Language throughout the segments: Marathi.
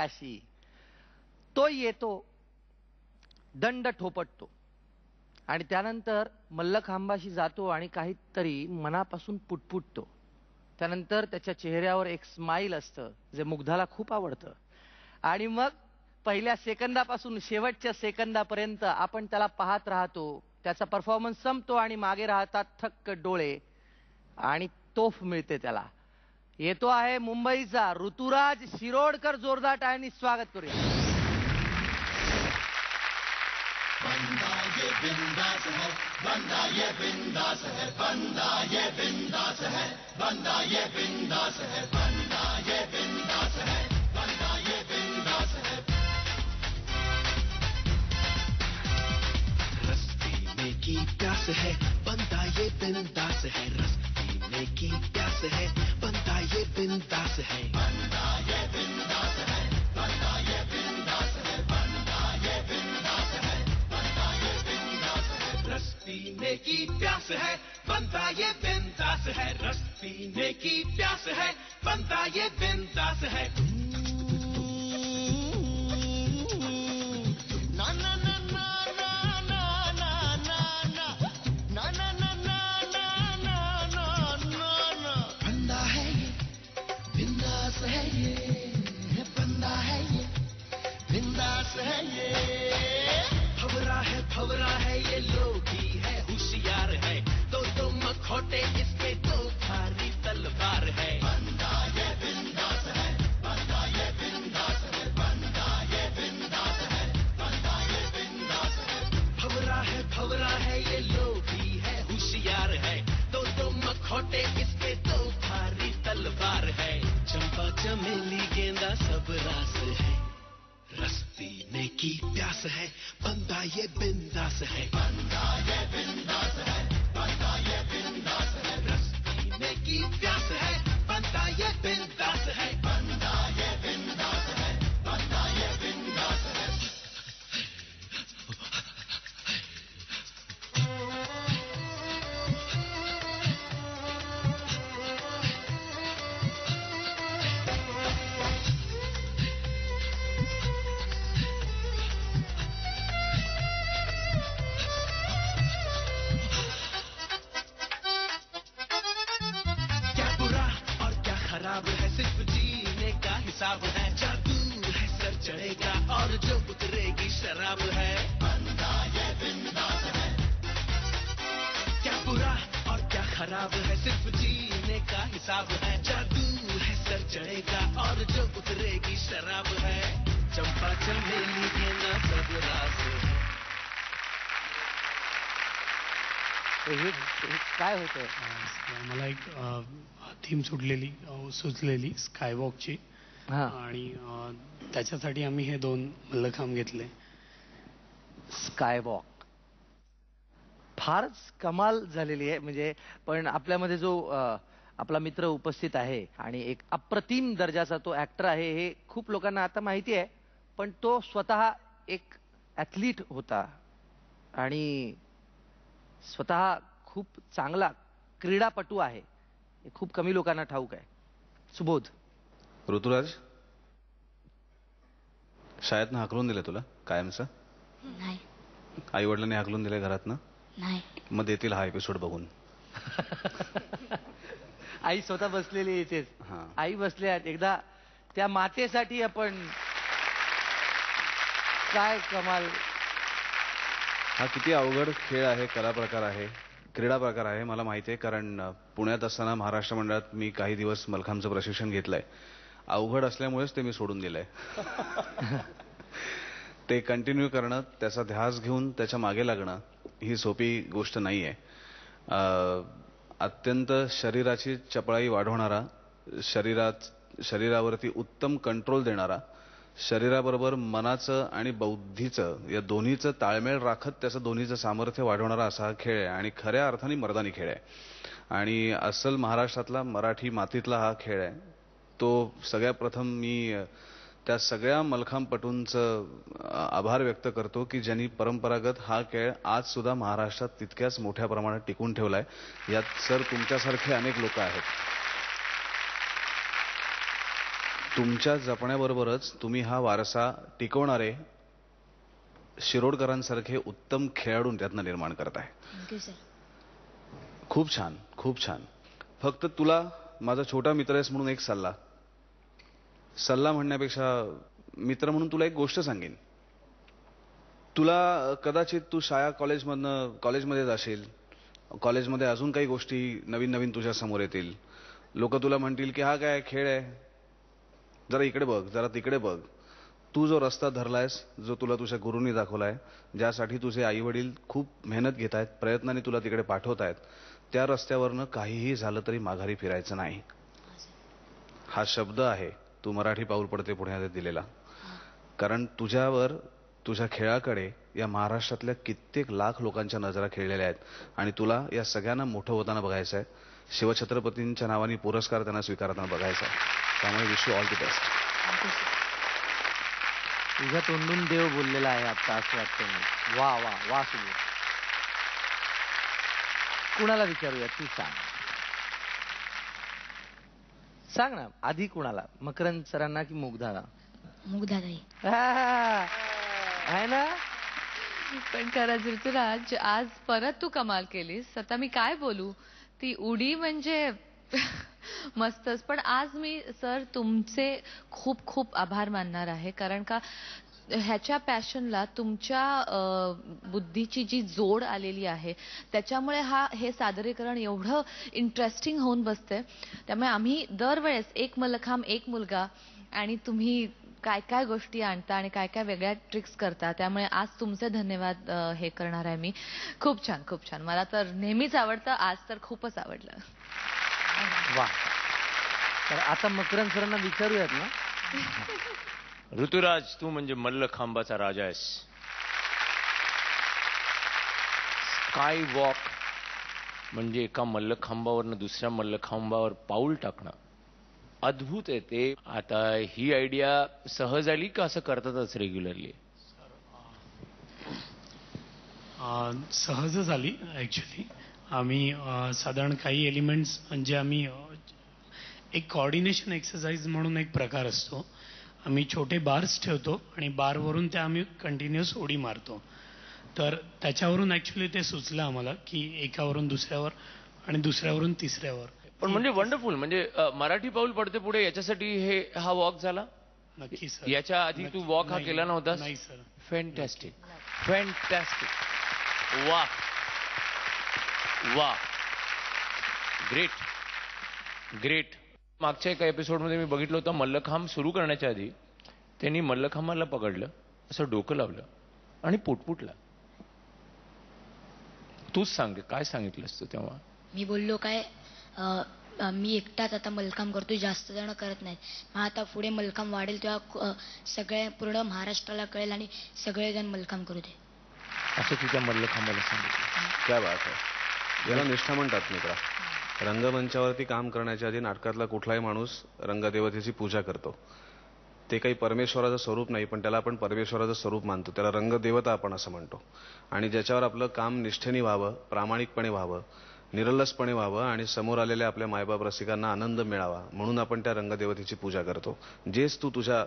काशी. तो येतो, दंड ठोपटतो आणि त्यानंतर मल्लखांबाशी जातो आणि काहीतरी मनापासून पुटपुटतो. त्यानंतर त्याच्या चेहऱ्यावर एक स्माईल असतं जे मुग्धाला खूप आवडतं. आणि मग पहिल्या सेकंदापासून शेवटच्या सेकंदापर्यंत आपण त्याला पाहत राहतो. त्याचा परफॉर्मन्स संपतो आणि मागे राहतात थक्क डोळे आणि तोफ मिळते त्याला. येतो आहे मुंबईचा ऋतुराज शिरोडकर. जोरदार टाळ्यांनी स्वागत करूया. बंदा ये बिंदास है, बंदा ये बिंदास है, बंदा ये बिंदास है, बंदा ये बिंदास है, बंदा ये बिंदास है, बंदा ये बिंदास है. रस पीने की प्यास है, बंदा ये बिंदास है. रस पीने की प्यास है, बंदा ये बिंदास है. बंदा ये बिंदास है, बंदा ये बिंदास है, बंदा ये बिंदास है, बंदा ये बिंदास है. रस पीने की प्यास है, बंदा ये बिंदास है. रस पीने की प्यास है, बंदा ये बिंदास है. ना ना ना ना ना ना ना ना ना ना ना ना ना ना ना. बंदा है ये, बिंदास है ये, बंदा है ये, बिंदास है ये. भवरा है ये लोभी है, होशियार है, तो मखौटे इसके दो धारी तलवार है. बंदा ये बिंदास है, बंदा ये बिंदास है, बंदा ये बिंदास है, बंदा ये बिंदास है. भवरा है ये लोभी है, होशियार है, तो मखौटे इसके दो धारी तलवार है. चंपा चमेली गेंदा सब रास है. रस पीने की प्यास है, बंदा ये बिंदास है. बंदा ये बिंदास है, बंदा ये बिंदास है. रस पीने की प्यास है, बंदा ये बिंदास है. बंदा ये बिंदास है, बंदा ये बिंदास है. खराब है सिर्फ जीने का हिसाब है. जादू है सर चढ़ेगा और जो उतरेगी शराब है. बंदा ये बिंदास है. क्या बुरा और क्या खराब है सिर्फ जीने का हिसाब है. जादू है सर चढ़ेगा और जो उतरेगी शराब है. चंपा चमेली गेंदा सब रास है. काय होतं? मला एक थीम सुचलेली स्कायवॉकची आणि त्याच्यासाठी आम्ही हे दोन मल्लखांब घेतले. स्कायवॉक फारच कमाल झालेली आहे. म्हणजे पण आपल्यामध्ये जो आपला मित्र उपस्थित आहे आणि एक अप्रतिम दर्जाचा तो ऍक्टर आहे हे खूप लोकांना आता माहिती आहे. पण तो स्वतः एक ऍथलीट होता आणि स्वतः खूप चांगला क्रीडापटू आहे. हे खूप कमी लोकांना ठाऊक आहे. सुबोध. ऋतुराज, शाळेतनं हाकलून दिलं तुला कायमचं? नाही. आई वडिलांनी हाकलून दिले घरातनं? नाही. मग देतील हा एपिसोड बघून. आई स्वतः बसलेली इथेच. आई बसल्या एकदा त्या मातेसाठी आपण. काय कमाल. हा किती अवघड खेळ आहे, कला प्रकार आहे, क्रीडा प्रकार आहे मला माहिती आहे. कारण पुण्यात असताना महाराष्ट्र मंडळात मी काही दिवस मल्लखांबचं प्रशिक्षण घेतलंय. अवघड असल्यामुळेच ते मी सोडून दिलंय. ते कंटिन्यू करणं, त्याचा ध्यास घेऊन त्याच्या मागे लागणं ही सोपी गोष्ट नाहीये. अत्यंत शरीराची चपळाई वाढवणारा, शरीरावरती उत्तम कंट्रोल देणारा, शरीराबरोबर मनाचं आणि बौद्धीचं या दोन्हीचं ताळमेळ राखत त्याचं दोन्हीचं सामर्थ्य वाढवणारा असा हा खेळ आहे आणि खऱ्या अर्थाने मर्दानी खेळ आहे. आणि अस्सल महाराष्ट्रातला मराठी मातीतला हा खेळ आहे. तो सगळ्यात प्रथम मी त्या सगळ्या मल्लखांबपटूंचं आभार व्यक्त करतो की ज्यांनी परंपरागत हा खेळ आज सुद्धा महाराष्ट्रात तितक्याच मोठ्या प्रमाणात टिकून ठेवलाय. यात सर तुमच्यासारखे अनेक लोक आहेत. तुमच्या जपण्याबरोबरच तुम्ही हा वारसा टिकवणारे शिरोडकरांसारखे उत्तम खेळाडू त्यातनं निर्माण करताय. Thank you sir. खूप छान, खूप छान. फक्त तुला माझा छोटा मित्र आहेस म्हणून एक सल्ला म्हणण्यापेक्षा मित्र म्हणून तुला एक गोष्ट सांगेन. तुला कदाचित तू शाळा कॉलेजमध्ये जाशील, कॉलेजमध्ये अजून काही गोष्टी नवीन नवीन तुझ्या समोर येतील. लोक तुला म्हणतील की हा काय खेळ आहे, जरा इकडे बघ, जरा तिकडे बघ. तू जो रस्ता धरलायस, जो तुला तुझ्या गुरूंनी दाखवलाय, ज्यासाठी तुझे आई वडील खूप मेहनत घेत आहेत, प्रयत्नाने तुला तिकडे पाठवत आहेत, त्या रस्त्यावरनं काहीही झालं तरी माघारी फिरायचं नाही. हा शब्द आहे तू मराठी पाऊल पडते पुण्यात दिलेला. कारण तुझ्यावर, तुझ्या खेळाकडे या महाराष्ट्रातल्या कित्येक लाख लोकांच्या नजरा खेळलेल्या आहेत आणि तुला या सगळ्यांना मोठं होताना बघायचं आहे. शिवछत्रपतींच्या नावाने पुरस्कार त्यांना स्वीकारताना बघायचा आहे. त्यामुळे wish you all the best. तुझ्या तोंडून देव बोललेला आहे आता असं वाटतं. वा वा वा. सुरू कुणाला विचारूया, तू सांग ना आधी. कुणाला, मकरंद सरांना की मुग्धाला? मुग्धाताई. आहे ना. पण खरंच ऋतुराज, आज परत तू कमाल केलीस. आता मी काय बोलू. ती उडी म्हणजे मस्तच. पण आज मी सर तुमचे खूप खूप आभार मानणार आहे. कारण का ह्याच्या पॅशनला तुमच्या बुद्धीची जी जोड आलेली आहे त्याच्यामुळे हे सादरीकरण एवढं इंटरेस्टिंग होऊन बसते. त्यामुळे आम्ही दरवेळेस एक मल्लखांब एक मुलगा आणि तुम्ही काय काय गोष्टी आणता आणि काय काय वेगळ्या ट्रिक्स करता. त्यामुळे आज तुमचे धन्यवाद हे करणार आहे मी. खूप छान, खूप छान. मला तर नेहमीच आवडतं, आज तर खूपच आवडलं. वा. तर आता मकरंद सरांना विचारूयात ना. ऋतुराज, तू म्हणजे मल्लखांबाचा राजा आहेस. स्काय वॉक म्हणजे एका मल्लखांबावरनं दुसऱ्या मल्लखांबावर पाऊल टाकणं अद्भुत आहे ते. आता ही आयडिया सहज आली का असं करतातच रेग्युलरली? सहजच आली ऍक्च्युली. आम्ही साधारण काही एलिमेंट्स म्हणजे आम्ही एक कोऑर्डिनेशन एक्सरसाइज म्हणून एक प्रकार असतो. आम्ही छोटे बार्स ठेवतो आणि बारवरून त्या आम्ही कंटिन्युअस उडी मारतो. तर त्याच्यावरून ऍक्च्युली ते सुचलं आम्हाला की एकावरून दुसऱ्यावर आणि दुसऱ्यावरून तिसऱ्यावर. पण म्हणजे वंडरफुल. म्हणजे मराठी पाऊल पडते पुढे याच्यासाठी हा वॉक झाला. नक्की सर. याच्या आधी तू वॉक हा केला नव्हता? नाही सर. Fantastic, fantastic. वा वा, ग्रेट ग्रेट. मागच्या एका एपिसोडमध्ये मी बघितलं होतं, मल्लखांब सुरू करण्याच्या आधी त्यांनी मल्लखांबाला पकडलं, असं डोकं लावलं आणि पुटपुटला. तूच सांग काय सांगितलंस तू तेव्हा? मी बोललो काय, मी एकटाच आता मल्लखांब करतोय, जास्त जण करत नाहीत. मग आता पुढे मल्लखांब वाढेल तेव्हा सगळ्या पूर्ण महाराष्ट्राला कळेल आणि सगळेजण मल्लखांब करू दे असं तू त्या मल्लखांबाला सांगितलं. क्या बात आहे. याला निष्ठा म्हणतात मित्रा. रंगमंचावरती काम करण्याच्या आधी नाटकातला कुठलाही माणूस रंगदेवतेची पूजा करतो. ते काही परमेश्वराचं स्वरूप नाही, पण त्याला आपण परमेश्वराचं स्वरूप मानतो. त्याला रंगदेवता आपण असं म्हणतो. आणि ज्याच्यावर आपलं काम निष्ठेने व्हावं, प्रामाणिकपणे व्हावं, निरलसपणे व्हावं आणि समोर आलेल्या आपल्या मायबाप रसिकांना आनंद मिळावा म्हणून आपण त्या रंगदेवतेची पूजा करतो. जेच तू तुझ्या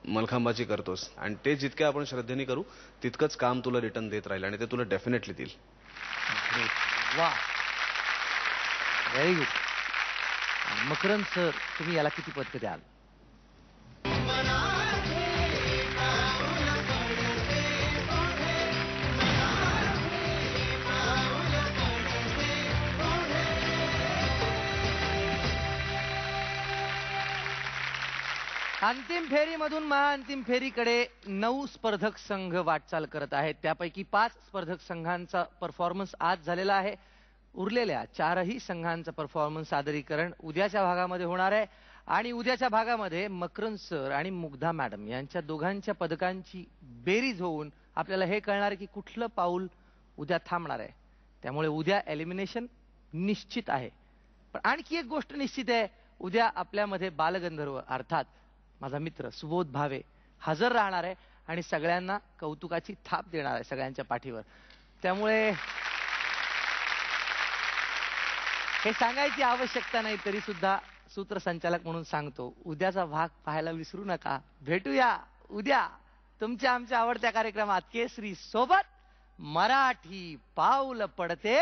मलखांबाची करतोस आणि ते जितक्या आपण श्रद्धेने करू तितकंच काम तुला रिटर्न देत राहील आणि ते तुला डेफिनेटली देईल. वा, व्हेरी गुड. मकरंद सर, तुम्ही याला किती पदकं द्याल? अंतिम फेरीमधून महाअंतिम फेरीकडे 9 स्पर्धक संघ वाटचाल करत आहेत. त्यापैकी 5 स्पर्धक संघांचा परफॉर्मन्स आज झालेला आहे. उरलेल्या 4ही संघांचा परफॉर्मन्स सादरीकरण उद्याच्या भागामध्ये होणार आहे. आणि उद्याच्या भागामध्ये मकरंद सर आणि मुग्धा मॅडम यांच्या दोघांच्या पदकांची बेरीज होऊन आपल्याला हे कळणार की कुठलं पाऊल उद्या थांबणार आहे. त्यामुळे उद्या एलिमिनेशन निश्चित आहे. पण आणखी एक गोष्ट निश्चित आहे, उद्या आपल्यामध्ये बालगंधर्व अर्थात माझा मित्र सुबोध भावे हजर राहणार आहे आणि सगळ्यांना कौतुकाची थाप देणार आहे सगळ्यांच्या पाठीवर. त्यामुळे हे सांगायची आवश्यकता नाही, तरी सुद्धा सूत्रसंचालक म्हणून सांगतो, उद्याचा भाग पाहायला विसरू नका. भेटूया उद्या तुमच्या आमच्या आवडत्या कार्यक्रमात केसरी सोबत. मराठी पाऊल पडते.